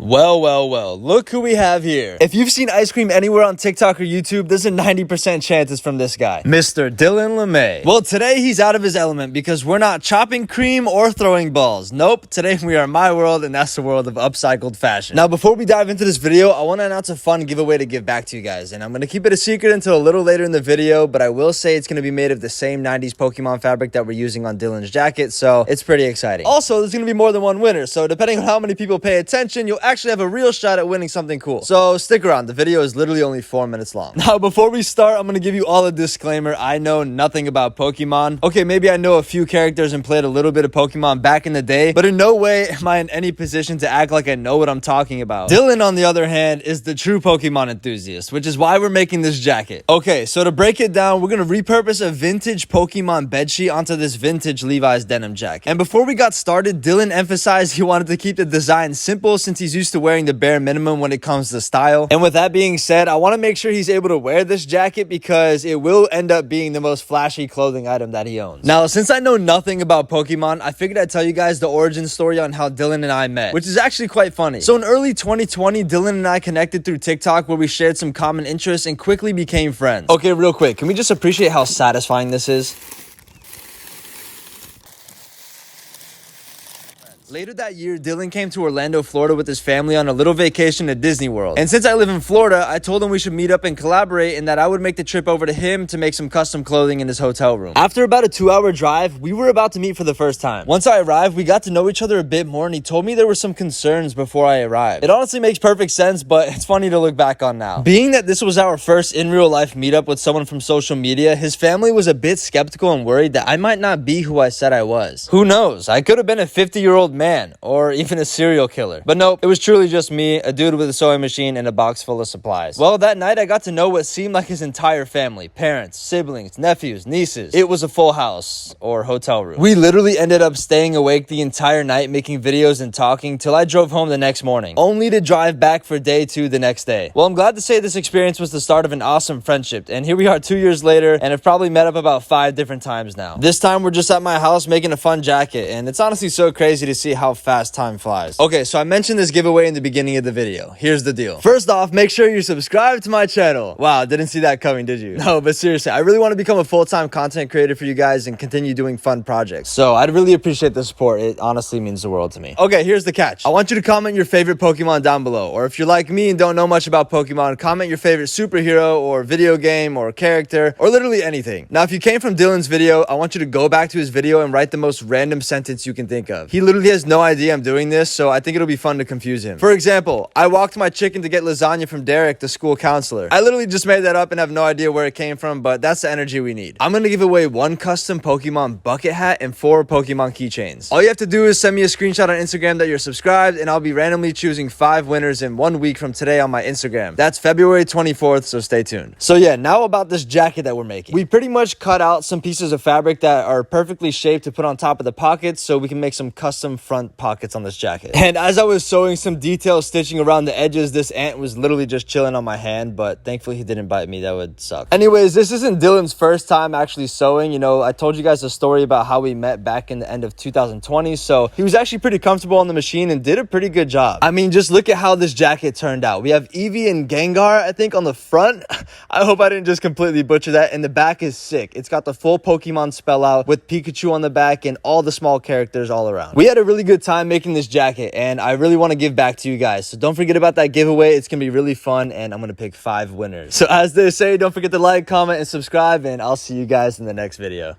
Well, look who we have here. If you've seen ice cream anywhere on TikTok or YouTube, there's a 90% chance it's from this guy, Mr. Dylan Lemay. Well, today he's out of his element because we're not chopping cream or throwing balls. Nope, today we are in my world, and that's the world of upcycled fashion. Now, before we dive into this video, I want to announce a fun giveaway to give back to you guys, and I'm going to keep it a secret until a little later in the video, but I will say it's going to be made of the same 90s Pokemon fabric that we're using on Dylan's jacket, so it's pretty exciting. Also, there's going to be more than one winner, so depending on how many people pay attention, you'll actually have a real shot at winning something cool. So stick around, the video is literally only 4 minutes long. Now, before we start, I'm gonna give you all a disclaimer. I know nothing about Pokemon. Okay, maybe I know a few characters and played a little bit of Pokemon back in the day, but in no way am I in any position to act like I know what I'm talking about. Dylan, on the other hand, is the true Pokemon enthusiast, which is why we're making this jacket. Okay, so to break it down, we're gonna repurpose a vintage Pokemon bedsheet onto this vintage Levi's denim jacket. And before we got started, Dylan emphasized he wanted to keep the design simple since he's used to wearing the bare minimum when it comes to style. And with that being said, I want to make sure he's able to wear this jacket because it will end up being the most flashy clothing item that he owns. Now, since I know nothing about Pokemon, I figured I'd tell you guys the origin story on how Dylan and I met, which is actually quite funny. So in early 2020, Dylan and I connected through TikTok where we shared some common interests and quickly became friends. Okay, real quick, can we just appreciate how satisfying this is? Later that year, Dylan came to Orlando, Florida with his family on a little vacation to Disney World. And since I live in Florida, I told him we should meet up and collaborate and that I would make the trip over to him to make some custom clothing in his hotel room. After about a 2-hour drive, we were about to meet for the first time. Once I arrived, we got to know each other a bit more and he told me there were some concerns before I arrived. It honestly makes perfect sense, but it's funny to look back on now. Being that this was our first in real life meetup with someone from social media, his family was a bit skeptical and worried that I might not be who I said I was. Who knows? I could have been a 50-year-old man, or even a serial killer. But nope, it was truly just me, a dude with a sewing machine and a box full of supplies. Well, that night I got to know what seemed like his entire family. Parents, siblings, nephews, nieces. It was a full house, or hotel room. We literally ended up staying awake the entire night making videos and talking till I drove home the next morning, only to drive back for day 2 the next day. Well, I'm glad to say this experience was the start of an awesome friendship, and here we are 2 years later and have probably met up about 5 different times now. This time we're just at my house making a fun jacket, and it's honestly so crazy to see how fast time flies. Okay, so I mentioned this giveaway in the beginning of the video. Here's the deal. First off, make sure you're subscribed to my channel. Wow, didn't see that coming, did you? No, but seriously, I really want to become a full-time content creator for you guys and continue doing fun projects. So I'd really appreciate the support. It honestly means the world to me. Okay, here's the catch. I want you to comment your favorite Pokemon down below. Or if you're like me and don't know much about Pokemon, comment your favorite superhero or video game or character or literally anything. Now, if you came from Dylan's video, I want you to go back to his video and write the most random sentence you can think of. He literally has no idea I'm doing this, so I think it'll be fun to confuse him. For example, I walked my chicken to get lasagna from Derek, the school counselor. I literally just made that up and have no idea where it came from, but that's the energy we need. I'm gonna give away 1 custom Pokemon bucket hat and 4 Pokemon keychains. All you have to do is send me a screenshot on Instagram that you're subscribed, and I'll be randomly choosing 5 winners in 1 week from today on my Instagram. That's February 24th, so stay tuned. So yeah, now about this jacket that we're making. We pretty much cut out some pieces of fabric that are perfectly shaped to put on top of the pockets so we can make some custom front pockets on this jacket. And as I was sewing some detail stitching around the edges, this ant was literally just chilling on my hand, but thankfully he didn't bite me. That would suck. Anyways, this isn't Dylan's first time actually sewing. You know, I told you guys a story about how we met back in the end of 2020, so he was actually pretty comfortable on the machine and did a pretty good job. I mean, just look at how this jacket turned out. We have Eevee and Gengar, I think, on the front. I hope I didn't just completely butcher that. And the back is sick. It's got the full Pokemon spell out with Pikachu on the back and all the small characters all around. We had a really good time making this jacket, and I really want to give back to you guys. So don't forget about that giveaway. It's going to be really fun, and I'm going to pick 5 winners. So as they say, don't forget to like, comment, and subscribe, and I'll see you guys in the next video.